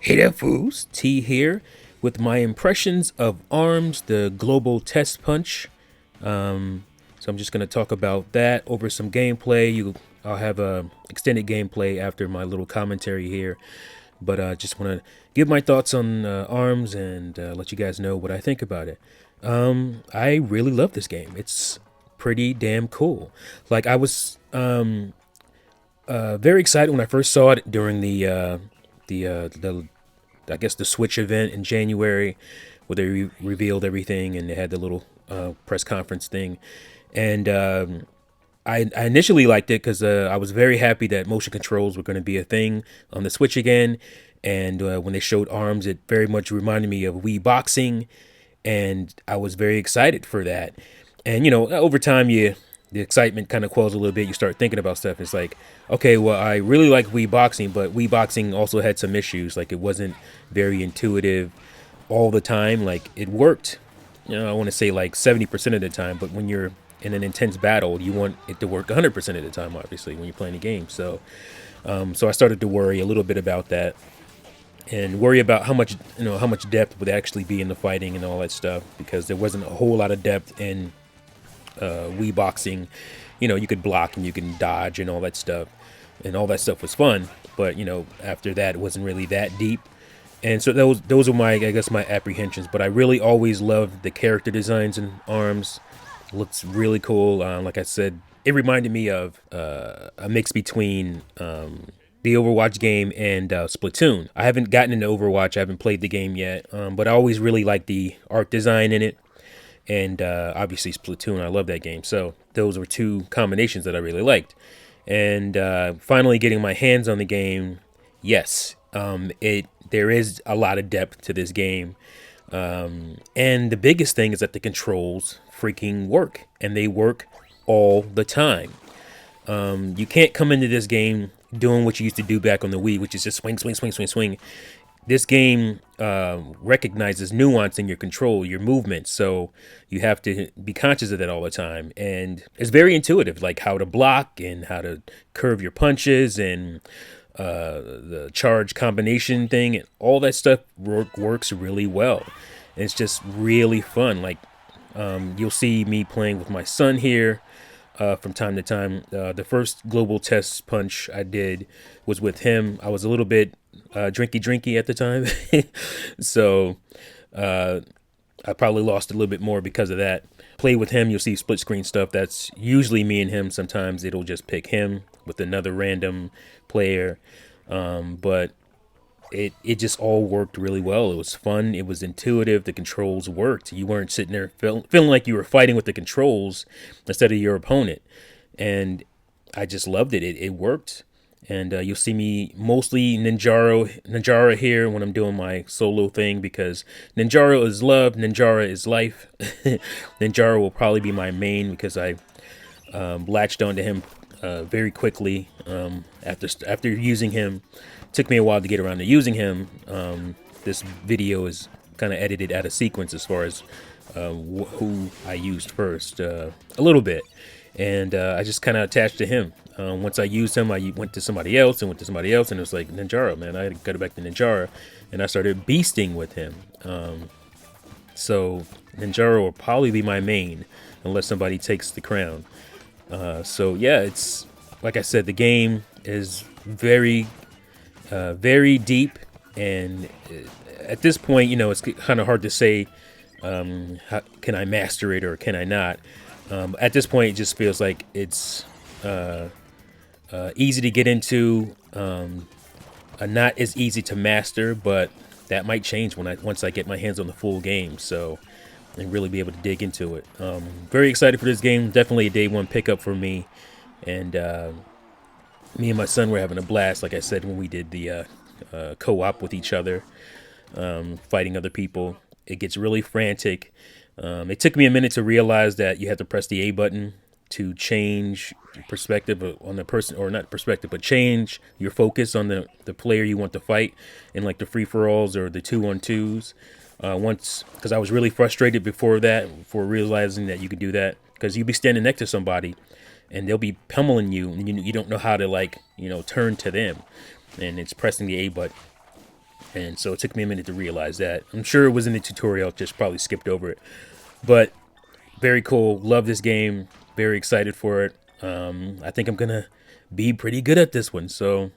Hey there, fools. T here with my impressions of ARMS, the global test punch. So I'm just going to talk about that over some gameplay. I'll have a extended gameplay after my little commentary here. But I just want to give my thoughts on ARMS and let you guys know what I think about it. I really love this game. It's pretty damn cool. Like, I was very excited when I first saw it during the I guess the Switch event in January, where they revealed everything and they had the little press conference thing. And I initially liked it because I was very happy that motion controls were going to be a thing on the Switch again. And when they showed ARMS, it very much reminded me of Wii Boxing, and I was very excited for that. And over time, the excitement kind of quells a little bit. You start thinking about stuff. It's like, okay, well, I really like Wii Boxing, but Wii Boxing also had some issues. Like, it wasn't very intuitive all the time. Like, it worked, I want to say like 70% of the time, but when you're in an intense battle, you want it to work 100% of the time, obviously, when you're playing the game. So I started to worry a little bit about that, and worry about how much depth would actually be in the fighting and all that stuff, because there wasn't a whole lot of depth in Wii Boxing. You could block and you can dodge and all that stuff, and all that stuff was fun, but after that, it wasn't really that deep. And so those are my apprehensions. But I really always loved the character designs in ARMS. Looks really cool. Like I said, it reminded me of a mix between the Overwatch game and Splatoon. I haven't gotten into Overwatch. I haven't played the game yet, but I always really liked the art design in it. And obviously Splatoon, I love that game. So those were two combinations that I really liked. And finally getting my hands on the game, yes, there is a lot of depth to this game. And the biggest thing is that the controls freaking work, and they work all the time. You can't come into this game doing what you used to do back on the Wii, which is just swing, swing, swing, swing, swing. This game recognizes nuance in your control, your movement, so you have to be conscious of that all the time. And it's very intuitive, like how to block and how to curve your punches and the charge combination thing, and all that stuff works really well. And it's just really fun. Like, you'll see me playing with my son here from time to time. The first global test punch I did was with him. I was a little bit drinky at the time. So I probably lost a little bit more because of that. Play with him, you'll see split screen stuff. That's usually me and him. Sometimes it'll just pick him with another random player. But it just all worked really well. It was fun. It was intuitive. The controls worked. You weren't sitting there feeling like you were fighting with the controls instead of your opponent. And I just loved it. It worked. And you'll see me mostly Ninjara here when I'm doing my solo thing, because Ninjara is love, Ninjara is life. Ninjara will probably be my main because I latched onto him very quickly after using him. Took me a while to get around to using him. This video is kind of edited out of sequence as far as who I used first, a little bit. And I just kind of attached to him. Once I used him, I went to somebody else, and it was like, Ninjara, man. I got back to Ninjara, and I started beasting with him. So Ninjara will probably be my main, unless somebody takes the crown. So yeah, it's like I said, the game is very deep, and at this point, it's kind of hard to say, can I master it or can I not? At this point, it just feels like it's easy to get into, not as easy to master, but that might change once I get my hands on the full game, and really be able to dig into it. Very excited for this game. Definitely a day one pickup for me, and me and my son were having a blast, like I said, when we did the co-op with each other, fighting other people. It gets really frantic. It took me a minute to realize that you have to press the A button to change perspective on the person, or not perspective, but change your focus on the player you want to fight in, like the free-for-alls or the 2-on-2s. Because I was really frustrated before realizing that you could do that, because you'd be standing next to somebody and they'll be pummeling you, and you don't know how to, like, turn to them, and it's pressing the A button. And so it took me a minute to realize that. I'm sure it was in the tutorial, just probably skipped over it. But very cool. Love this game. Very excited for it. I think I'm gonna be pretty good at this one. So,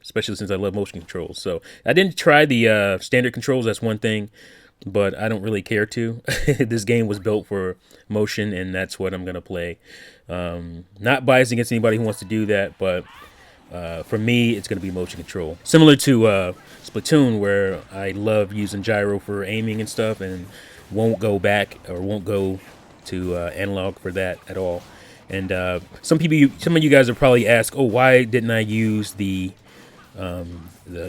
especially since I love motion controls. So I didn't try the standard controls. That's one thing, but I don't really care to. This game was built for motion, and that's what I'm gonna play. Not biased against anybody who wants to do that, but for me, it's going to be motion control. Similar to Splatoon, where I love using gyro for aiming and stuff, and won't go back or won't go to analog for that at all. And some of you guys have probably asked, oh, why didn't I use the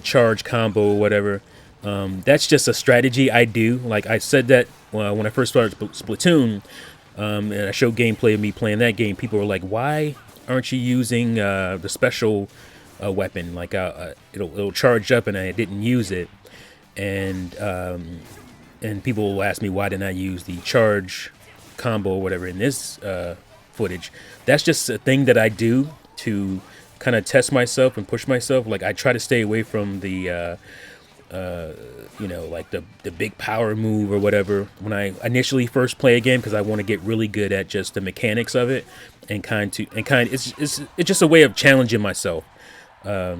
charge combo or whatever? That's just a strategy I do. Like I said that when I first started Splatoon, and I showed gameplay of me playing that game. People were like, why aren't you using the special weapon? Like it'll charge up, and I didn't use it. And people will ask me, why didn't I use the charge combo or whatever in this footage? That's just a thing that I do to kind of test myself and push myself. Like I try to stay away from the like the big power move or whatever when I initially first play a game, because I want to get really good at just the mechanics of it, and it's just a way of challenging myself to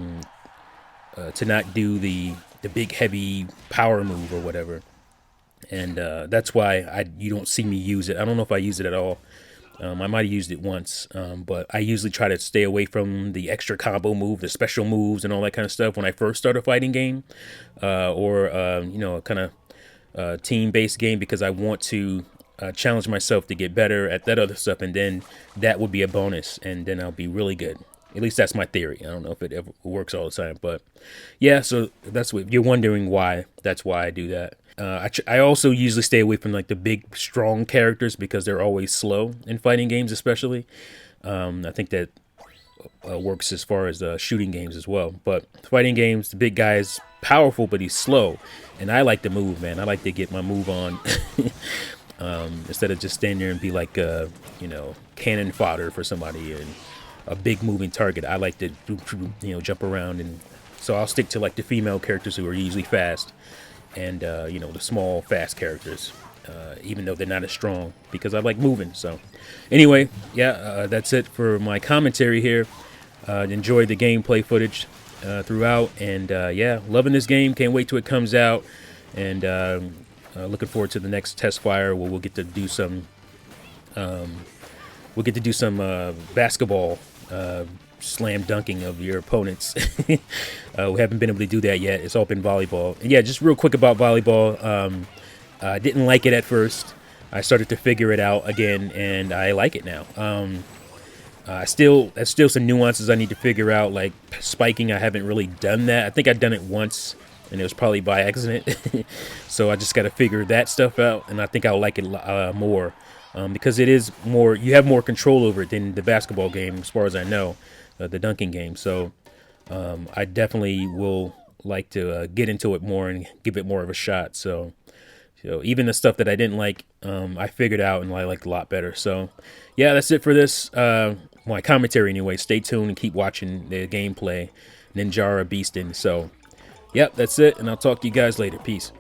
not do the big heavy power move or whatever. And that's why you don't see me use it. I don't know if I use it at all. I might have used it once, but I usually try to stay away from the extra combo move, the special moves, and all that kind of stuff when I first start a fighting game, or a kind of team-based game, because I want to challenge myself to get better at that other stuff, and then that would be a bonus, and then I'll be really good. At least that's my theory. I don't know if it ever works all the time, but yeah. So that's what you're wondering why. That's why I do that. I also usually stay away from like the big, strong characters, because they're always slow in fighting games, especially. I think that works as far as shooting games as well. But fighting games, the big guy is powerful, but he's slow, and I like to move, man. I like to get my move on instead of just stand there and be like cannon fodder for somebody and a big moving target. I like to jump around, and so I'll stick to like the female characters who are usually fast. And the small fast characters, even though they're not as strong, because I like moving. So anyway, yeah, that's it for my commentary here. Enjoyed the gameplay footage throughout, and yeah, loving this game. Can't wait till it comes out, and looking forward to the next test fire where we'll get to do some basketball slam dunking of your opponents. We haven't been able to do that yet. It's all been volleyball. And yeah, just real quick about volleyball. I didn't like it at first. I started to figure it out again, and I like it now. There's still some nuances I need to figure out, like spiking. I haven't really done that. I think I've done it once, and it was probably by accident. So I just got to figure that stuff out, and I think I'll like it more, because it is more. You have more control over it than the basketball game, as far as I know, the dunking game. So I definitely will like to get into it more and give it more of a shot. So even the stuff that I didn't like, I figured out and I liked a lot better. So yeah, that's it for this. My commentary anyway. Stay tuned and keep watching the gameplay. Ninjara Beasting. So yep, that's it, and I'll talk to you guys later. Peace.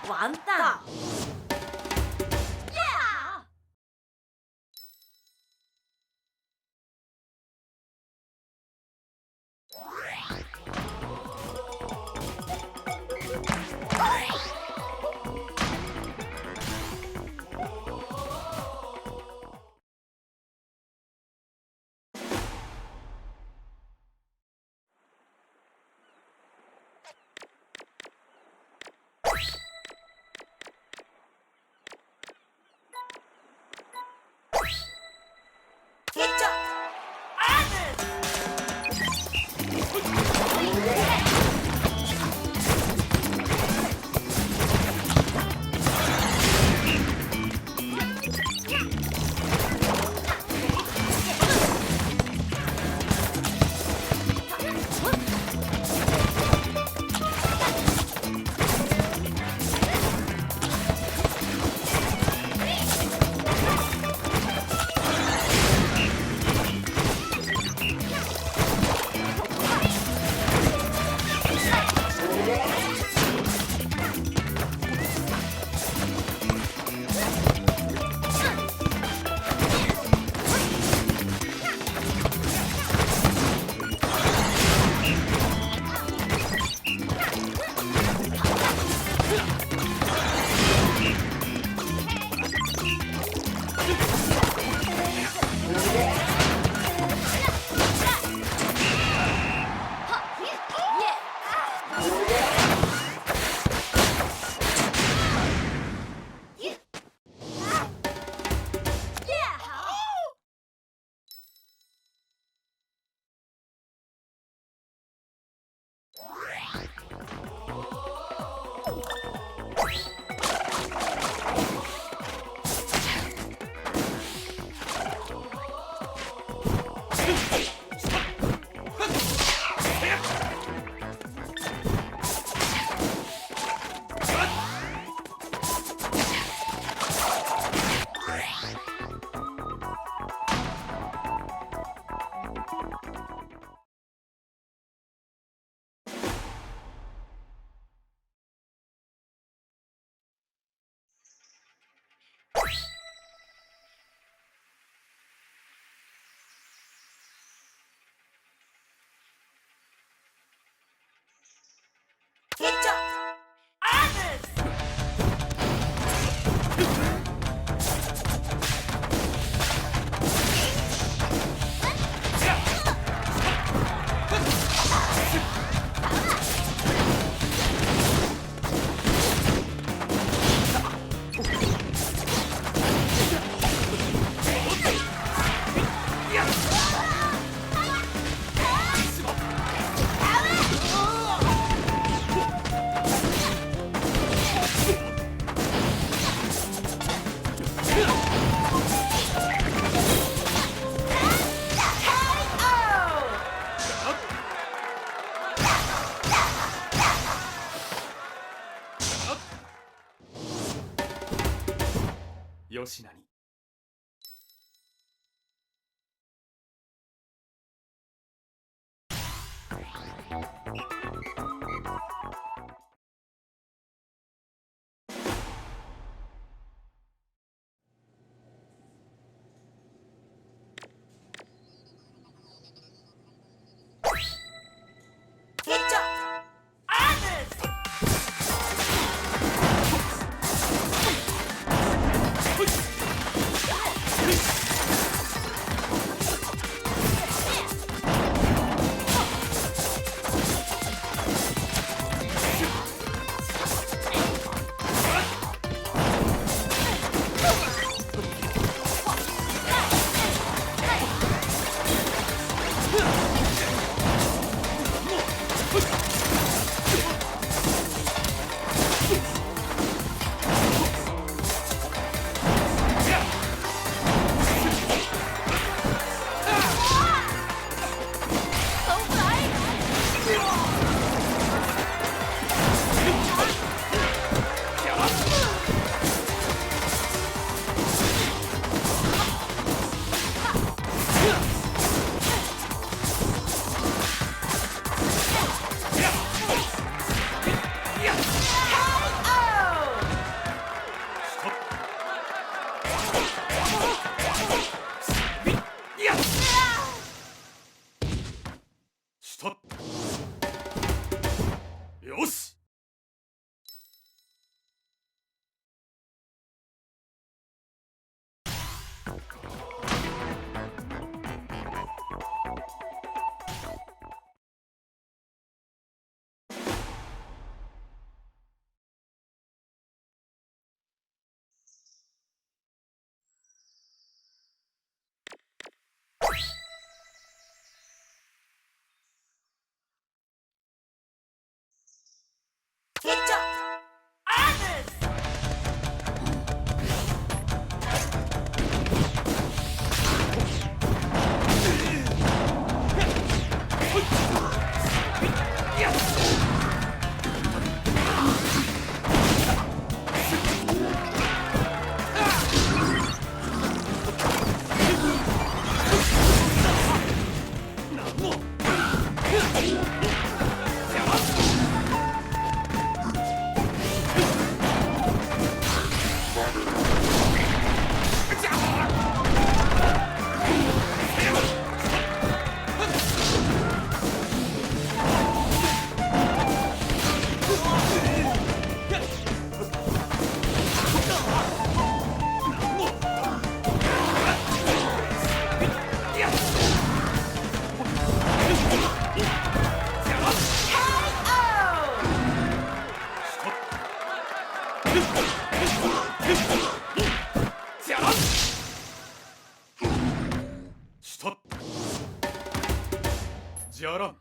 完蛋！ 吉名に。 저런